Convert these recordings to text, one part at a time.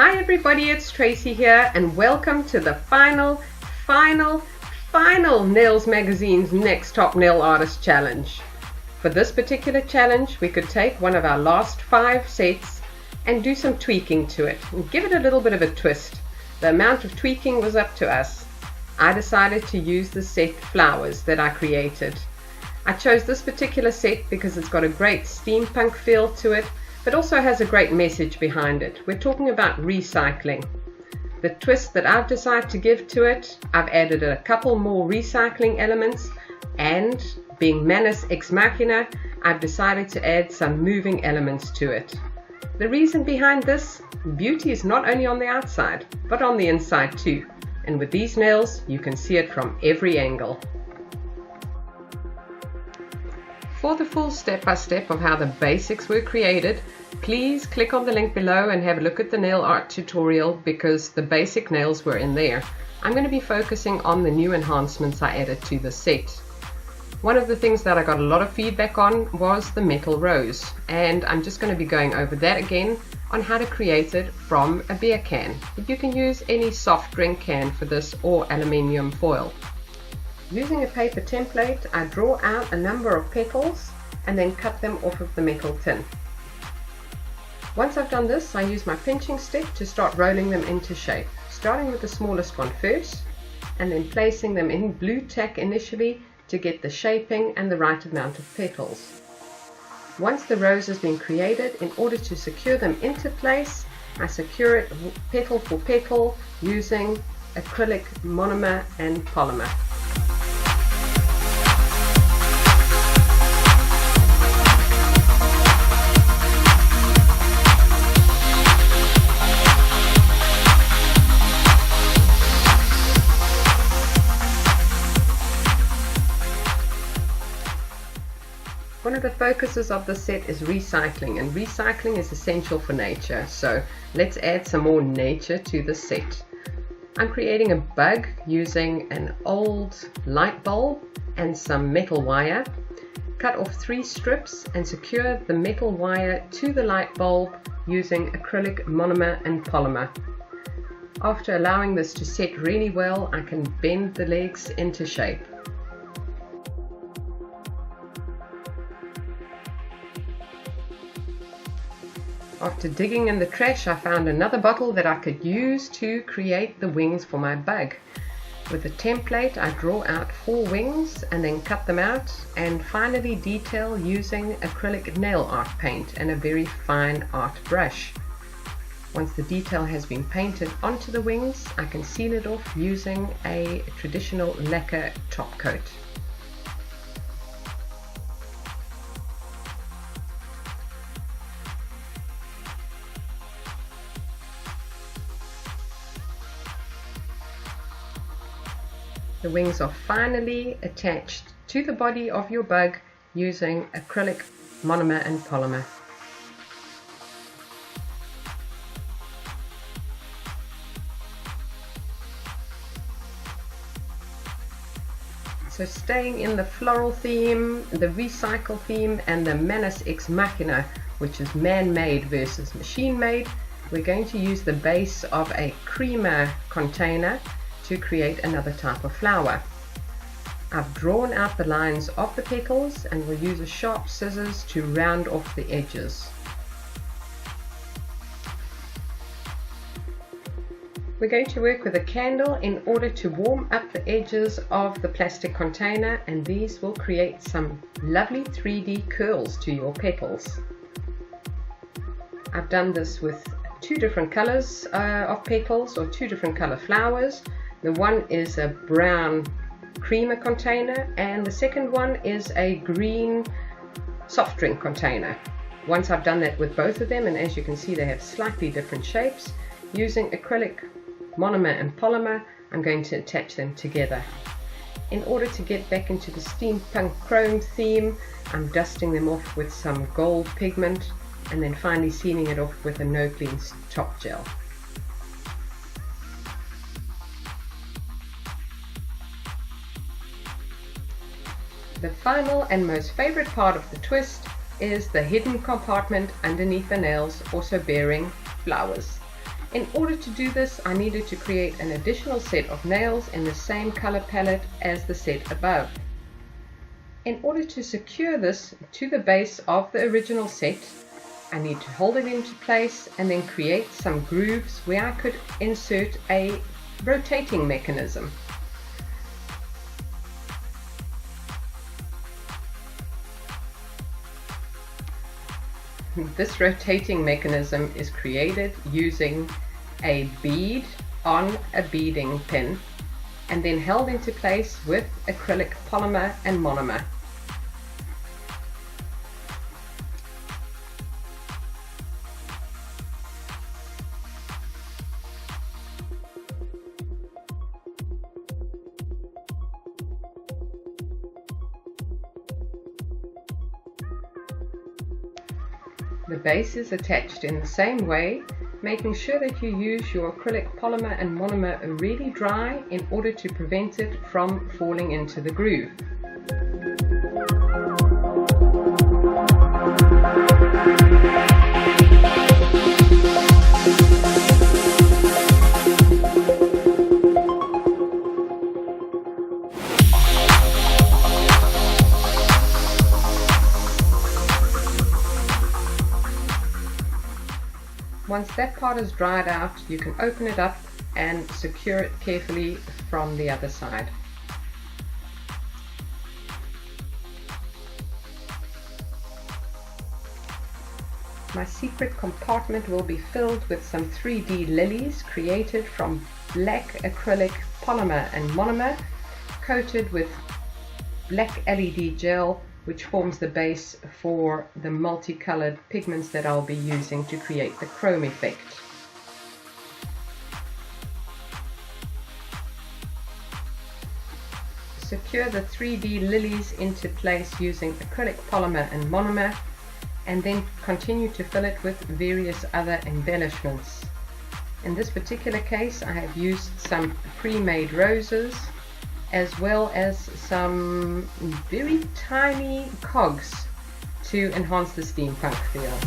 Hi everybody, it's Tracy here and welcome to the final Nails Magazine's Next Top Nail Artist Challenge. For this particular challenge, we could take one of our last 5 sets and do some tweaking to it and give it a little bit of a twist. The amount of tweaking was up to us. I decided to use the set Flowers that I created. I chose this particular set because it's got a great steampunk feel to it, but also has a great message behind it. We're talking about recycling. The twist that I've decided to give to it, I've added a couple more recycling elements, and being Manus X Machina, I've decided to add some moving elements to it. The reason behind this, beauty is not only on the outside, but on the inside too. And with these nails, you can see it from every angle. For the full step-by-step of how the basics were created, please click on the link below and have a look at the nail art tutorial because the basic nails were in there. I'm going to be focusing on the new enhancements I added to the set. One of the things that I got a lot of feedback on was the metal rose, and I'm just going to be going over that again on how to create it from a beer can. But you can use any soft drink can for this or aluminium foil. Using a paper template, I draw out a number of petals and then cut them off of the metal tin. Once I've done this, I use my pinching stick to start rolling them into shape, starting with the smallest one first and then placing them in blue tack initially to get the shaping and the right amount of petals. Once the rose has been created, in order to secure them into place, I secure it petal for petal using acrylic monomer and polymer. One of the focuses of the set is recycling, and recycling is essential for nature, so let's add some more nature to the set. I'm creating a bug using an old light bulb and some metal wire. Cut off 3 strips and secure the metal wire to the light bulb using acrylic monomer and polymer. After allowing this to set really well, I can bend the legs into shape. After digging in the trash, I found another bottle that I could use to create the wings for my bug. With a template, I draw out 4 wings and then cut them out, and finally detail using acrylic nail art paint and a very fine art brush. Once the detail has been painted onto the wings, I can seal it off using a traditional lacquer top coat. The wings are finally attached to the body of your bug using acrylic monomer and polymer. So staying in the floral theme, the recycle theme, and the Manus X Machina, which is man-made versus machine-made, we're going to use the base of a creamer container to create another type of flower. I've drawn out the lines of the petals and will use a sharp scissors to round off the edges. We're going to work with a candle in order to warm up the edges of the plastic container, and these will create some lovely 3D curls to your petals. I've done this with 2 different colors of petals, or 2 different color flowers. The one is a brown creamer container and the second one is a green soft drink container. Once I've done that with both of them, and as you can see they have slightly different shapes, using acrylic monomer and polymer, I'm going to attach them together. In order to get back into the steampunk chrome theme, I'm dusting them off with some gold pigment and then finally sealing it off with a no-clean top gel. The final and most favorite part of the twist is the hidden compartment underneath the nails, also bearing flowers. In order to do this, I needed to create an additional set of nails in the same color palette as the set above. In order to secure this to the base of the original set, I need to hold it into place and then create some grooves where I could insert a rotating mechanism. This rotating mechanism is created using a bead on a beading pin and then held into place with acrylic polymer and monomer. The base is attached in the same way, making sure that you use your acrylic polymer and monomer really dry in order to prevent it from falling into the groove. Once that part is dried out, you can open it up and secure it carefully from the other side. My secret compartment will be filled with some 3D lilies created from black acrylic polymer and monomer, coated with black LED gel, which forms the base for the multicolored pigments that I'll be using to create the chrome effect. Secure the 3D lilies into place using acrylic polymer and monomer, and then continue to fill it with various other embellishments. In this particular case, I have used some pre-made roses, as well as some very tiny cogs to enhance the steampunk feel.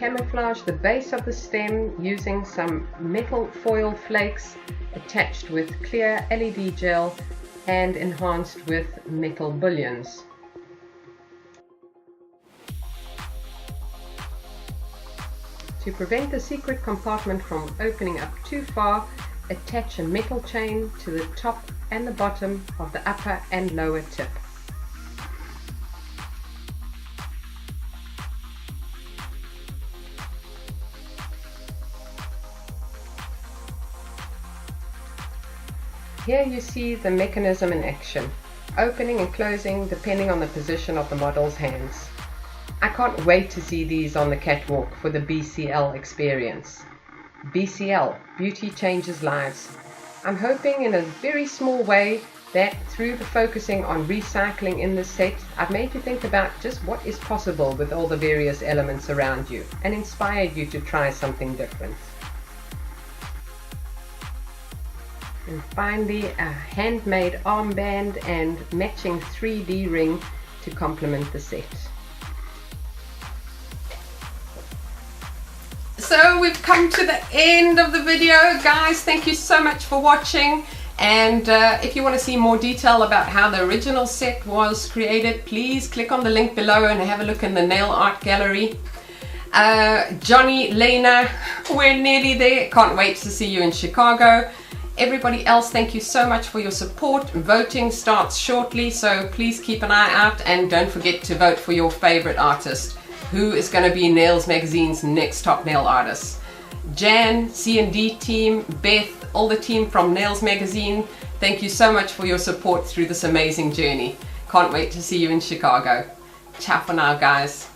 Camouflage the base of the stem using some metal foil flakes attached with clear LED gel and enhanced with metal bullions. To prevent the secret compartment from opening up too far, attach a metal chain to the top and the bottom of the upper and lower tip. Here you see the mechanism in action, opening and closing depending on the position of the model's hands. I can't wait to see these on the catwalk for the BCL experience. BCL, Beauty Changes Lives. I'm hoping in a very small way that through the focusing on recycling in this set, I've made you think about just what is possible with all the various elements around you and inspired you to try something different. And finally, a handmade armband and matching 3D ring to complement the set. So we've come to the end of the video, guys. Thank you so much for watching. And if you want to see more detail about how the original set was created, please click on the link below and have a look in the nail art gallery. Johnny, Lena, we're nearly there. Can't wait to see you in Chicago. Everybody else, thank you so much for your support. Voting starts shortly, so please keep an eye out and don't forget to vote for your favorite artist. Who is going to be Nails Magazine's next top nail artist? Jan, CND team, Beth, all the team from Nails Magazine, thank you so much for your support through this amazing journey. Can't wait to see you in Chicago. Ciao for now, guys.